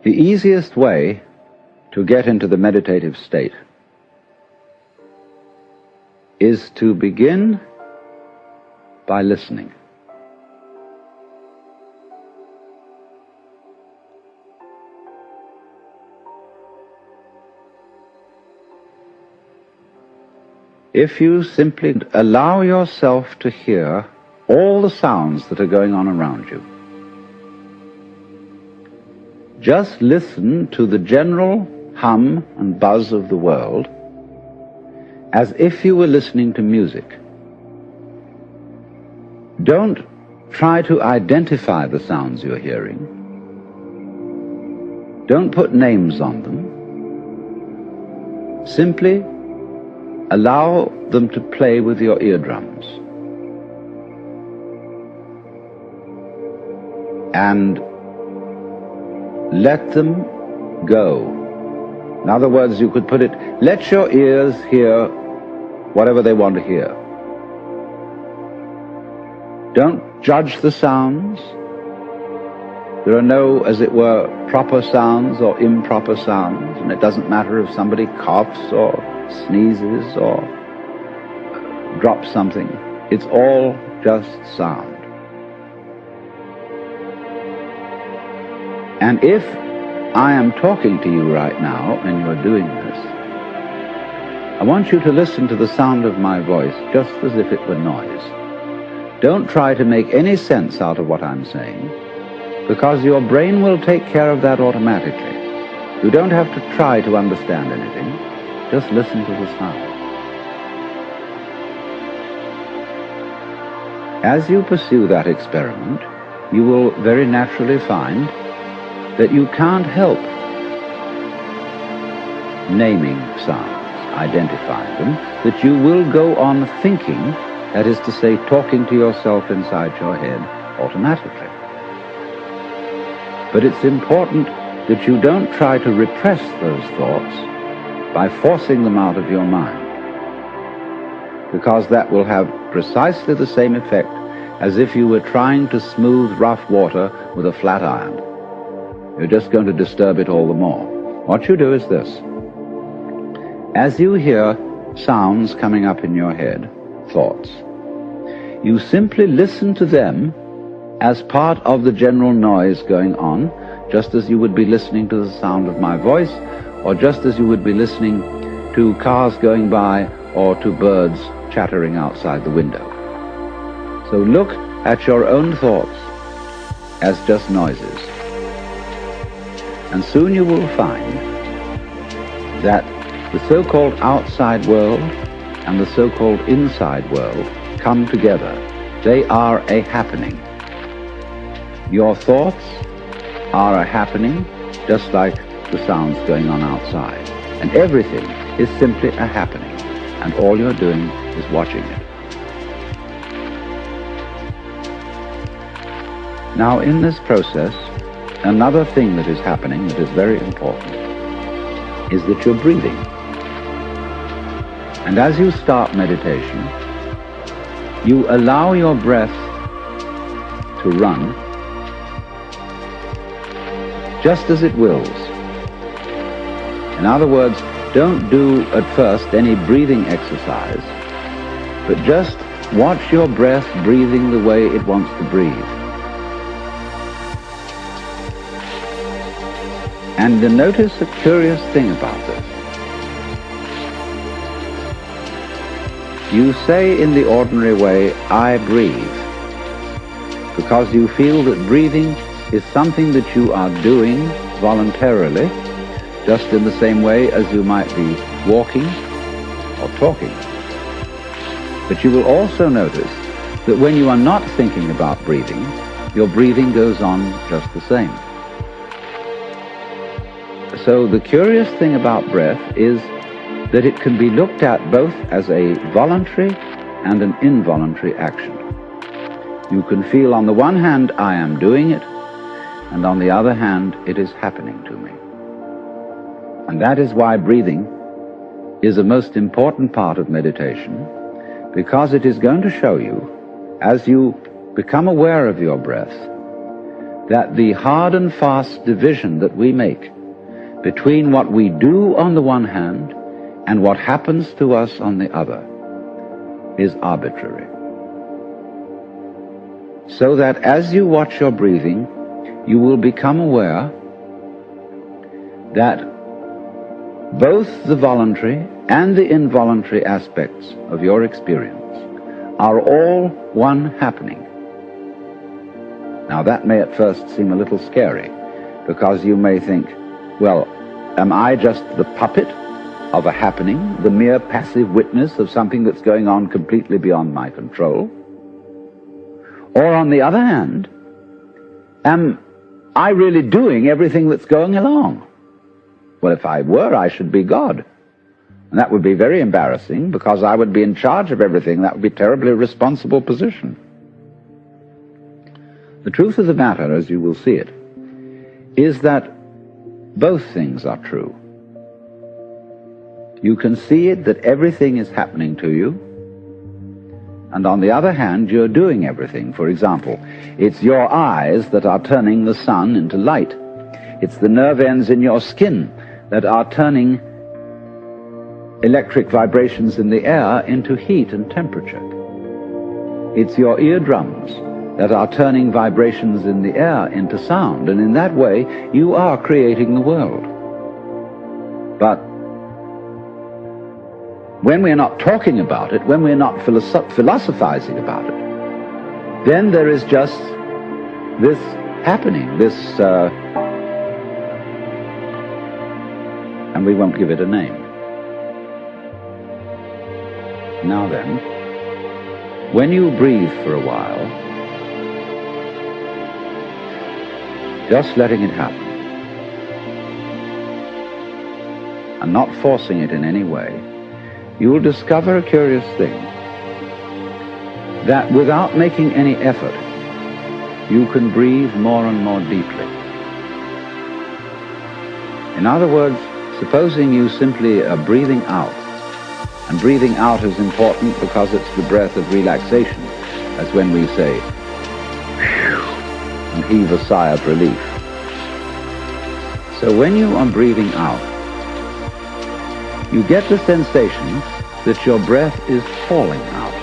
The easiest way to get into the meditative state is to begin by listening. If you simply allow yourself to hear all the sounds that are going on around you, just listen to the general hum and buzz of the world as if you were listening to music. Don't try to identify the sounds you're hearing. Don't put names on them. Simply allow them to play with your eardrums. And let them go. In other words, you could put it, let your ears hear whatever they want to hear. Don't judge the sounds. There are no, as it were, proper sounds or improper sounds, and it doesn't matter if somebody coughs or sneezes or drops something. It's all just sound. And if I am talking to you right now and you're doing this, I want you to listen to the sound of my voice just as if it were noise. Don't try to make any sense out of what I'm saying, because your brain will take care of that automatically. You don't have to try to understand anything. Just listen to the sound. As you pursue that experiment, you will very naturally find that you can't help naming sounds, identifying them, that you will go on thinking, that is to say, talking to yourself inside your head automatically. But it's important that you don't try to repress those thoughts by forcing them out of your mind, because that will have precisely the same effect as if you were trying to smooth rough water with a flat iron. You're just going to disturb it all the more. What you do is this. As you hear sounds coming up in your head, thoughts, you simply listen to them as part of the general noise going on, just as you would be listening to the sound of my voice, or just as you would be listening to cars going by or to birds chattering outside the window. So look at your own thoughts as just noises. And soon you will find that the so-called outside world and the so-called inside world come together. They are a happening. Your thoughts are a happening, just like the sounds going on outside. And everything is simply a happening, and all you're doing is watching it. Now, in this process, another thing that is happening that is very important is that you're breathing. And as you start meditation, you allow your breath to run just as it wills. In other words, don't do at first any breathing exercise, but just watch your breath breathing the way it wants to breathe. And notice a curious thing about this. You say in the ordinary way, I breathe, because you feel that breathing is something that you are doing voluntarily, just in the same way as you might be walking or talking. But you will also notice that when you are not thinking about breathing, your breathing goes on just the same. So the curious thing about breath is that it can be looked at both as a voluntary and an involuntary action. You can feel on the one hand, I am doing it, and on the other hand, it is happening to me. And that is why breathing is a most important part of meditation, because it is going to show you, as you become aware of your breath, that the hard and fast division that we make between what we do on the one hand and what happens to us on the other is arbitrary. So that as you watch your breathing, you will become aware that both the voluntary and the involuntary aspects of your experience are all one happening. Now that may at first seem a little scary, because you may think, well, am I just the puppet of a happening, the mere passive witness of something that's going on completely beyond my control? Or on the other hand, am I really doing everything that's going along? Well, if I were, I should be God. And that would be very embarrassing, because I would be in charge of everything. That would be a terribly responsible position. The truth of the matter, as you will see it, is that both things are true. You can see it that everything is happening to you, and on the other hand, you're doing everything. For example, it's your eyes that are turning the sun into light. It's the nerve ends in your skin that are turning electric vibrations in the air into heat and temperature. It's your eardrums that are turning vibrations in the air into sound, and in that way you are creating the world. But when we're not talking about it, when we're not philosophizing about it, then there is just this happening, this, and we won't give it a name. Now then, when you breathe for a while, just letting it happen, and not forcing it in any way, you will discover a curious thing, that without making any effort, you can breathe more and more deeply. In other words, supposing you simply are breathing out, and breathing out is important because it's the breath of relaxation, as when we say, phew, and heave a sigh of relief. So when you are breathing out, you get the sensation that your breath is falling out.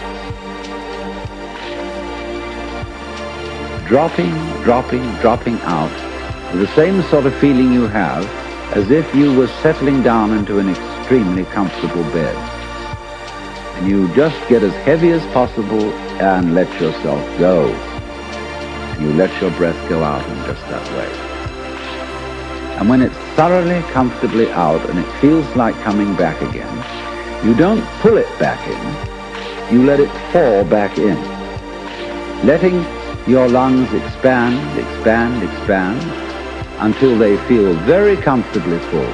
Dropping, dropping, dropping out, with the same sort of feeling you have as if you were settling down into an extremely comfortable bed. And you just get as heavy as possible and let yourself go. And you let your breath go out in just that way. And when it's thoroughly, comfortably out and it feels like coming back again, you don't pull it back in, you let it fall back in, letting your lungs expand, expand, expand, until they feel very comfortably full.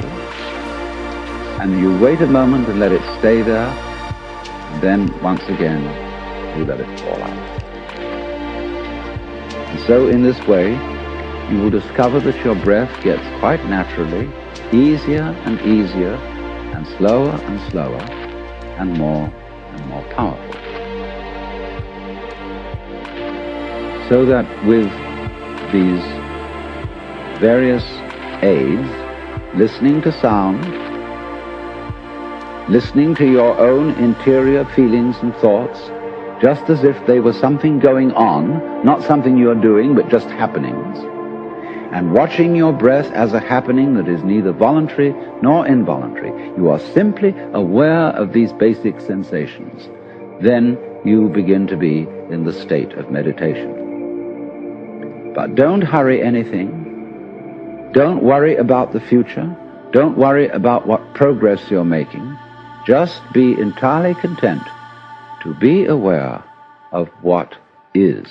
And you wait a moment and let it stay there, and then once again, you let it fall out. And so in this way, you will discover that your breath gets quite naturally easier and easier, and slower and slower, and more powerful. So that with these various aids, listening to sound, listening to your own interior feelings and thoughts, just as if they were something going on, not something you're doing, but just happenings, and watching your breath as a happening that is neither voluntary nor involuntary, you are simply aware of these basic sensations, then you begin to be in the state of meditation. But don't hurry anything. Don't worry about the future. Don't worry about what progress you're making. Just be entirely content to be aware of what is.